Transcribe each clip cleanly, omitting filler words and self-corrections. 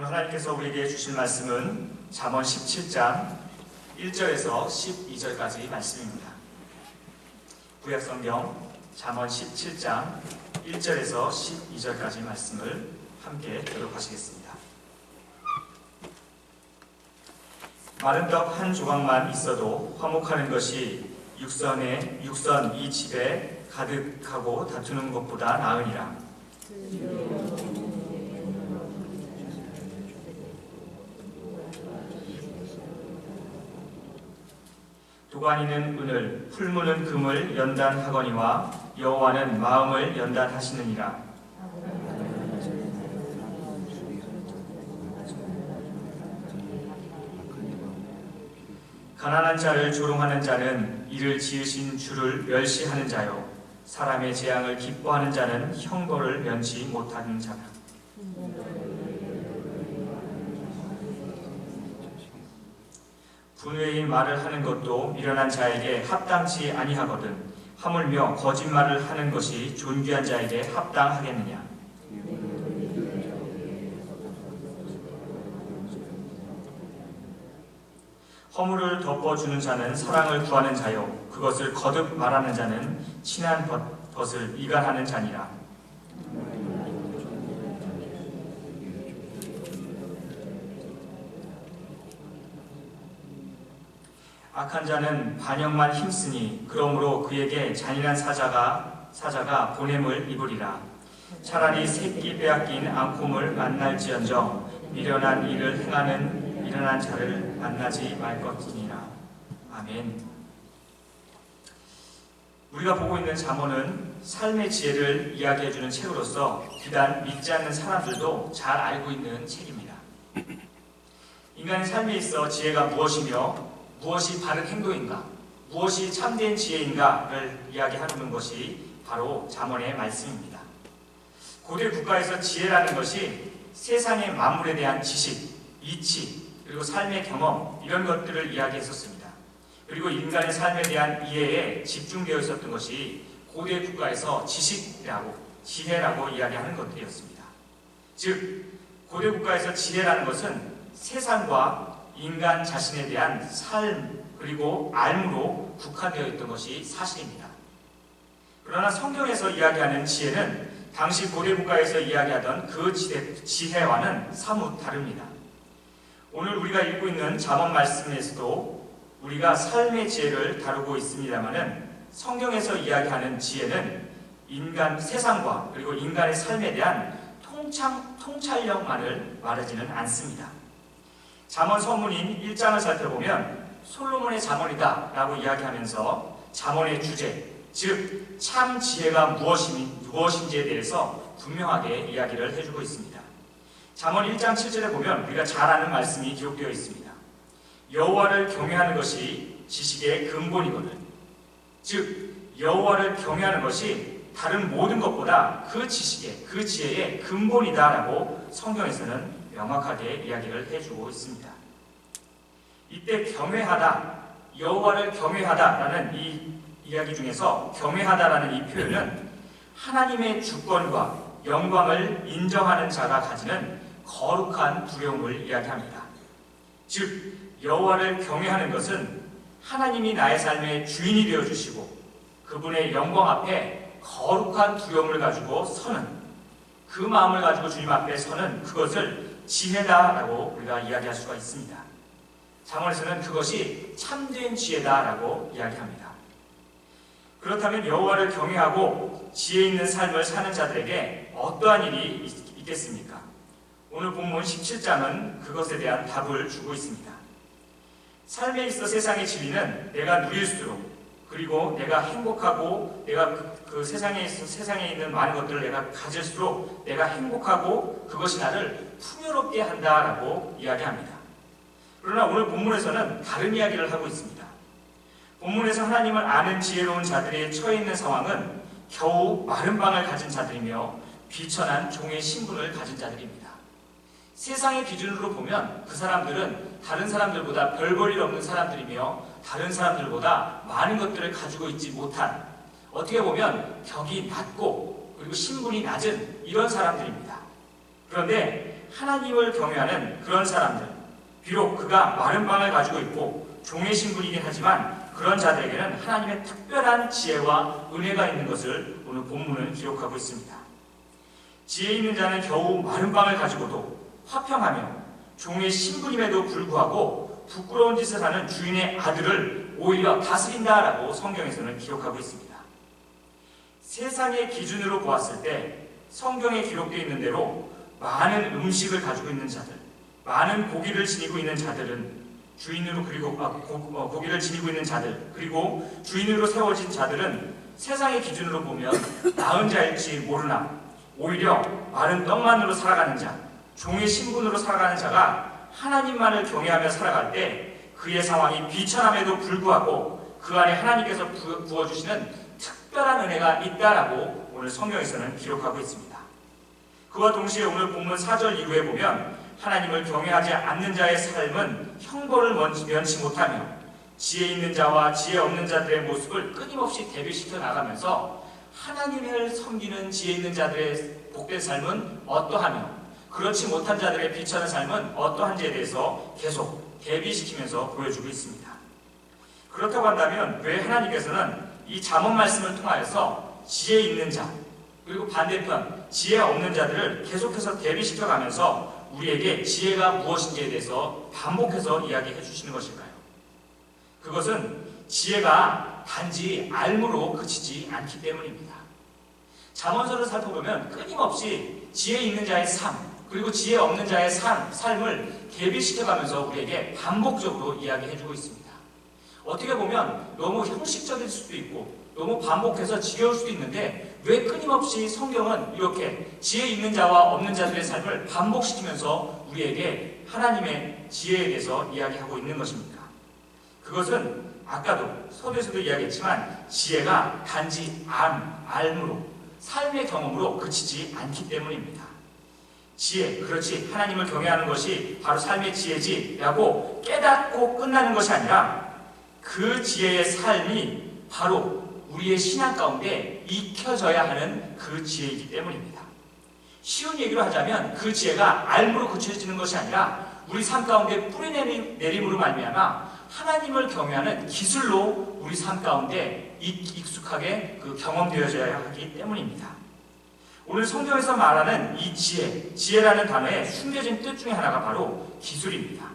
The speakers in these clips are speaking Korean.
오늘 하나님께서 우리에게 주실 말씀은 잠언 17장 1절에서 12절까지 말씀입니다. 구약성경 잠언 17장 1절에서 12절까지 말씀을 함께 교독하시겠습니다. 마른 떡 한 조각만 있어도 화목하는 것이 육선 이 집에 가득하고 다투는 것보다 나으니라. 도가니는 은을, 풀무는 금을 연단하거니와 여호와는 마음을 연단하시느니라. 가난한 자를 조롱하는 자는 이를 지으신 주를 멸시하는 자요, 사람의 재앙을 기뻐하는 자는 형벌을 면치 못하는 자라. 분외인 말을 하는 것도 미련한 자에게 합당치 아니하거든 하물며 거짓말을 하는 것이 존귀한 자에게 합당하겠느냐. 허물을 덮어주는 자는 사랑을 구하는 자요, 그것을 거듭 말하는 자는 친한 벗을 이간하는 자니라. 악한 자는 반역만 힘쓰니 그러므로 그에게 잔인한 사자가 보냄을 입으리라. 차라리 새끼 빼앗긴 앙콤을 만날지언정 미련한 일을 행하는 미련한 자를 만나지 말 것이니라. 아멘. 우리가 보고 있는 잠언은 삶의 지혜를 이야기해주는 책으로서 비단 믿지 않는 사람들도 잘 알고 있는 책입니다. 인간의 삶에 있어 지혜가 무엇이며 무엇이 바른 행동인가, 무엇이 참된 지혜인가를 이야기하는 것이 바로 잠언의 말씀입니다. 고대 국가에서 지혜라는 것이 세상의 만물에 대한 지식, 이치, 그리고 삶의 경험, 이런 것들을 이야기했었습니다. 그리고 인간의 삶에 대한 이해에 집중되어 있었던 것이 고대 국가에서 지식이라고, 지혜라고 이야기하는 것들이었습니다. 즉, 고대 국가에서 지혜라는 것은 세상과 인간 자신에 대한 삶 그리고 알무로 국한되어 있던 것이 사실입니다. 그러나 성경에서 이야기하는 지혜는 당시 고대 국가에서 이야기하던 그 지혜와는 사뭇 다릅니다. 오늘 우리가 읽고 있는 잠언 말씀에서도 우리가 삶의 지혜를 다루고 있습니다마는 성경에서 이야기하는 지혜는 세상과 그리고 인간의 삶에 대한 통찰력만을 말하지는 않습니다. 잠언 서문인 1장을 살펴보면 솔로몬의 잠언이다 라고 이야기하면서 잠언의 주제, 즉 참 지혜가 무엇인지에 대해서 분명하게 이야기를 해주고 있습니다. 잠언 1장 7절에 보면 우리가 잘 아는 말씀이 기록되어 있습니다. 여호와를 경외하는 것이 지식의 근본이거든. 즉 여호와를 경외하는 것이 다른 모든 것보다 그 지식의, 그 지혜의 근본이다라고 성경에서는 명확하게 이야기를 해주고 있습니다. 이때 경외하다, 여호와를 경외하다라는 이 이야기 중에서 경외하다라는 이 표현은 하나님의 주권과 영광을 인정하는 자가 가지는 거룩한 두려움을 이야기합니다. 즉 여호와를 경외하는 것은 하나님이 나의 삶의 주인이 되어주시고 그분의 영광 앞에 거룩한 두려움을 가지고 서는, 그 마음을 가지고 주님 앞에 서는 그것을 지혜다라고 우리가 이야기할 수가 있습니다. 잠언에서는 그것이 참된 지혜다라고 이야기합니다. 그렇다면 여호와를 경외하고 지혜 있는 삶을 사는 자들에게 어떠한 일이 있겠습니까? 오늘 본문 17장은 그것에 대한 답을 주고 있습니다. 삶에 있어 세상의 진리는 내가 누릴수록, 그리고 내가 행복하고 내가 그 세상에 있는 많은 것들을 내가 가질수록 내가 행복하고 그것이 나를 풍요롭게 한다라고 이야기합니다. 그러나 오늘 본문에서는 다른 이야기를 하고 있습니다. 본문에서 하나님을 아는 지혜로운 자들이 처해 있는 상황은 겨우 마른 방을 가진 자들이며 비천한 종의 신분을 가진 자들입니다. 세상의 기준으로 보면 그 사람들은 다른 사람들보다 별 볼 일 없는 사람들이며 다른 사람들보다 많은 것들을 가지고 있지 못한, 어떻게 보면 격이 낮고 그리고 신분이 낮은 이런 사람들입니다. 그런데 하나님을 경외하는 그런 사람들, 비록 그가 마른 빵을 가지고 있고 종의 신분이긴 하지만 그런 자들에게는 하나님의 특별한 지혜와 은혜가 있는 것을 오늘 본문은 기록하고 있습니다. 지혜 있는 자는 겨우 마른 빵을 가지고도 화평하며 종의 신분임에도 불구하고 부끄러운 짓을 하는 주인의 아들을 오히려 다스린다라고 성경에서는 기록하고 있습니다. 세상의 기준으로 보았을 때 성경에 기록되어 있는 대로 많은 음식을 가지고 있는 자들, 많은 고기를 지니고 있는 자들은 주인으로 고기를 지니고 있는 자들, 그리고 주인으로 세워진 자들은 세상의 기준으로 보면 나은 자일지 모르나 오히려 마른 떡만으로 살아가는 자, 종의 신분으로 살아가는 자가 하나님만을 경외하며 살아갈 때 그의 상황이 비천함에도 불구하고 그 안에 하나님께서 부어주시는 특별한 은혜가 있다라고 오늘 성경에서는 기록하고 있습니다. 그와 동시에 오늘 본문 4절 이후에 보면 하나님을 경외하지 않는 자의 삶은 형벌을 면치 못하며 지혜 있는 자와 지혜 없는 자들의 모습을 끊임없이 대비시켜 나가면서 하나님을 섬기는 지혜 있는 자들의 복된 삶은 어떠하며 그렇지 못한 자들의 비천한 삶은 어떠한지에 대해서 계속 대비시키면서 보여주고 있습니다. 그렇다고 한다면 왜 하나님께서는 이 잠언 말씀을 통하여서 지혜 있는 자 그리고 반대편 지혜 없는 자들을 계속해서 대비시켜가면서 우리에게 지혜가 무엇인지에 대해서 반복해서 이야기해 주시는 것일까요? 그것은 지혜가 단지 알므로 그치지 않기 때문입니다. 잠언서를 살펴보면 끊임없이 지혜 있는 자의 삶 그리고 지혜 없는 자의 삶을 대비시켜가면서 우리에게 반복적으로 이야기해 주고 있습니다. 어떻게 보면 너무 형식적일 수도 있고 너무 반복해서 지겨울 수도 있는데 왜 끊임없이 성경은 이렇게 지혜 있는 자와 없는 자들의 삶을 반복시키면서 우리에게 하나님의 지혜에 대해서 이야기하고 있는 것입니까? 그것은 아까도 서두에서도 이야기했지만 지혜가 단지 알므로 삶의 경험으로 그치지 않기 때문입니다. 지혜, 그렇지 하나님을 경외하는 것이 바로 삶의 지혜지 라고 깨닫고 끝나는 것이 아니라 그 지혜의 삶이 바로 우리의 신앙 가운데 익혀져야 하는 그 지혜이기 때문입니다. 쉬운 얘기로 하자면 그 지혜가 알므로 그쳐지는 것이 아니라 우리 삶 가운데 뿌리내림으로 말미암아 하나님을 경외하는 기술로 우리 삶 가운데 익숙하게 경험되어져야 하기 때문입니다. 오늘 성경에서 말하는 이 지혜라는 단어에 숨겨진 뜻 중에 하나가 바로 기술입니다.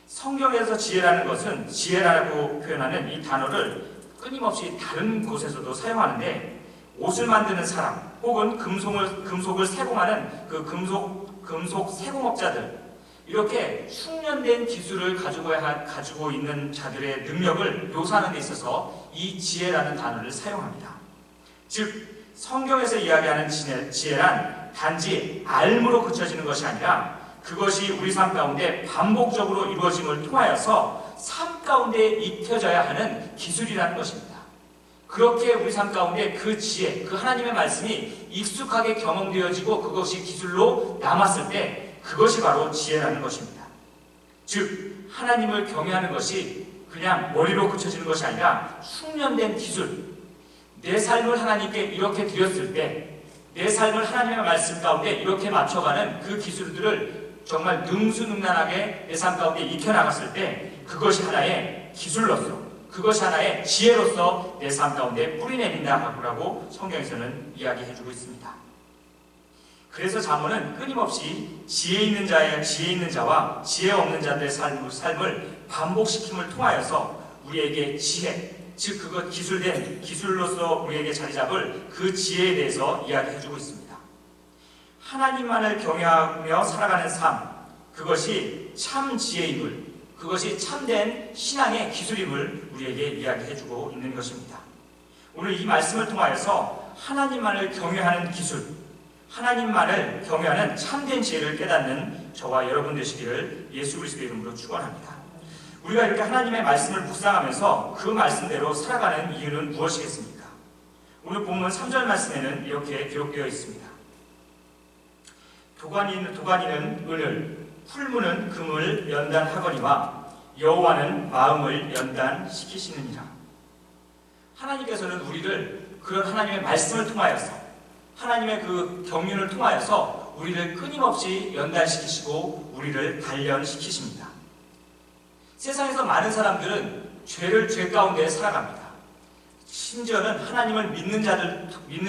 성경에서 지혜라는 것은 지혜라고 표현하는 이 단어를 끊임없이 다른 곳에서도 사용하는데 옷을 만드는 사람 혹은 금속을 세공하는 그 금속 세공업자들 이렇게 숙련된 기술을 가지고 있는 자들의 능력을 묘사하는 데 있어서 이 지혜라는 단어를 사용합니다. 즉 성경에서 이야기하는 지혜란 단지 알므로 그쳐지는 것이 아니라 그것이 우리 삶 가운데 반복적으로 이루어짐을 통하여서 삶 가운데 익혀져야 하는 기술이라는 것입니다. 그렇게 우리 삶 가운데 그 지혜, 그 하나님의 말씀이 익숙하게 경험되어지고 그것이 기술로 남았을 때 그것이 바로 지혜라는 것입니다. 즉 하나님을 경외하는 것이 그냥 머리로 그쳐지는 것이 아니라 숙련된 기술, 내 삶을 하나님께 이렇게 드렸을 때 내 삶을 하나님의 말씀 가운데 이렇게 맞춰가는 그 기술들을 정말 능수능란하게 내 삶 가운데 익혀나갔을 때 그것이 하나의 기술로서 그것이 하나의 지혜로서 내 삶 가운데 뿌리내린다라고 성경에서는 이야기해주고 있습니다. 그래서 잠언은 끊임없이 지혜 있는 자와 지혜 없는 자들의 삶을 반복시킴을 통하여서 우리에게 지혜, 즉 그것 기술로서 우리에게 자리 잡을 그 지혜에 대해서 이야기해주고 있습니다. 하나님만을 경외하며 살아가는 삶, 그것이 참 지혜임을, 그것이 참된 신앙의 기술임을 우리에게 이야기해주고 있는 것입니다. 오늘 이 말씀을 통하여서 하나님만을 경외하는 기술, 하나님만을 경외하는 참된 지혜를 깨닫는 저와 여러분 되시기를 예수 그리스도의 이름으로 축원합니다. 우리가 이렇게 하나님의 말씀을 묵상하면서 그 말씀대로 살아가는 이유는 무엇이겠습니까? 오늘 본문 3절 말씀에는 이렇게 기록되어 있습니다. 도가니는 은을, 풀무는 금을 연단하거니와 여호와는 마음을 연단시키시느니라. 하나님께서는 우리를 그런 하나님의 말씀을 통하여서 하나님의 그 경륜을 통하여서 우리를 끊임없이 연단시키시고 우리를 단련시키십니다. 세상에서 많은 사람들은 죄 가운데 살아갑니다. 심지어는 하나님을 믿는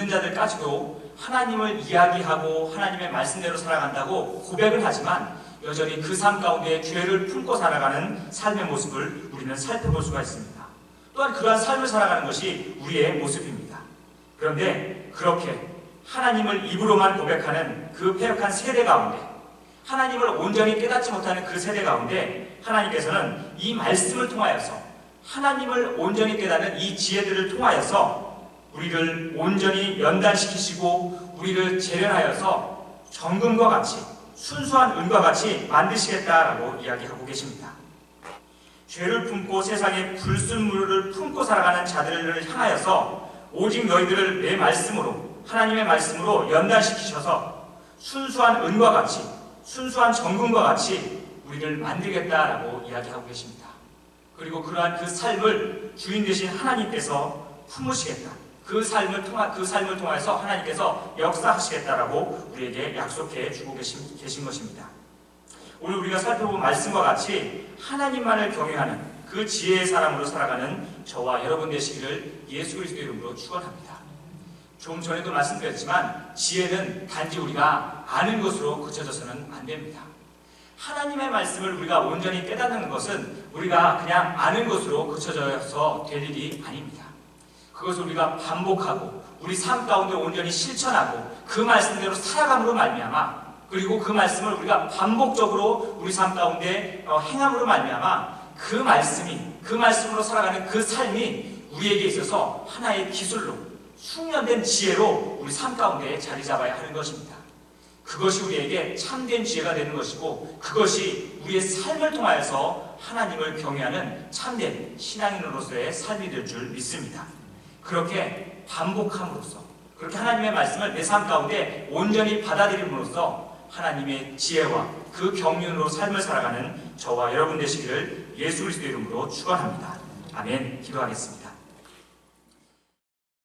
자들까지도 하나님을 이야기하고 하나님의 말씀대로 살아간다고 고백을 하지만 여전히 그 삶 가운데 죄를 품고 살아가는 삶의 모습을 우리는 살펴볼 수가 있습니다. 또한 그러한 삶을 살아가는 것이 우리의 모습입니다. 그런데 그렇게 하나님을 입으로만 고백하는 그 패역한 세대 가운데, 하나님을 온전히 깨닫지 못하는 그 세대 가운데 하나님께서는 이 말씀을 통하여서, 하나님을 온전히 깨닫는 이 지혜들을 통하여서 우리를 온전히 연단시키시고 우리를 재련하여서 정금과 같이, 순수한 은과 같이 만드시겠다라고 이야기하고 계십니다. 죄를 품고 세상의 불순물을 품고 살아가는 자들을 향하여서 오직 너희들을 내 말씀으로, 하나님의 말씀으로 연단시키셔서 순수한 은과 같이, 순수한 정금과 같이 우리를 만들겠다라고 이야기하고 계십니다. 그리고 그러한 그 삶을 주인 되신 하나님께서 품으시겠다. 그 삶을 통해서 하나님께서 역사하시겠다라고 우리에게 약속해 주고 계신 것입니다. 오늘 우리가 살펴본 말씀과 같이 하나님만을 경외하는 그 지혜의 사람으로 살아가는 저와 여러분 되시기를 예수 그리스도의 이름으로 축원합니다. 좀 전에도 말씀드렸지만 지혜는 단지 우리가 아는 것으로 그쳐져서는 안 됩니다. 하나님의 말씀을 우리가 온전히 깨닫는 것은 우리가 그냥 아는 것으로 그쳐져서 될 일이 아닙니다. 그것을 우리가 반복하고 우리 삶 가운데 온전히 실천하고 그 말씀대로 살아감으로 말미암아, 그리고 그 말씀을 우리가 반복적으로 우리 삶 가운데 행함으로 말미암아 그 말씀이, 그 말씀으로 살아가는 그 삶이 우리에게 있어서 하나의 기술로, 숙련된 지혜로 우리 삶 가운데 자리 잡아야 하는 것입니다. 그것이 우리에게 참된 지혜가 되는 것이고, 그것이 우리의 삶을 통하여서 하나님을 경외하는 참된 신앙인으로서의 삶이 될 줄 믿습니다. 그렇게 반복함으로써, 그렇게 하나님의 말씀을 내 삶 가운데 온전히 받아들임으로써 하나님의 지혜와 그 경륜으로 삶을 살아가는 저와 여러분 되시기를 예수 그리스도의 이름으로 축원합니다. 아멘. 기도하겠습니다.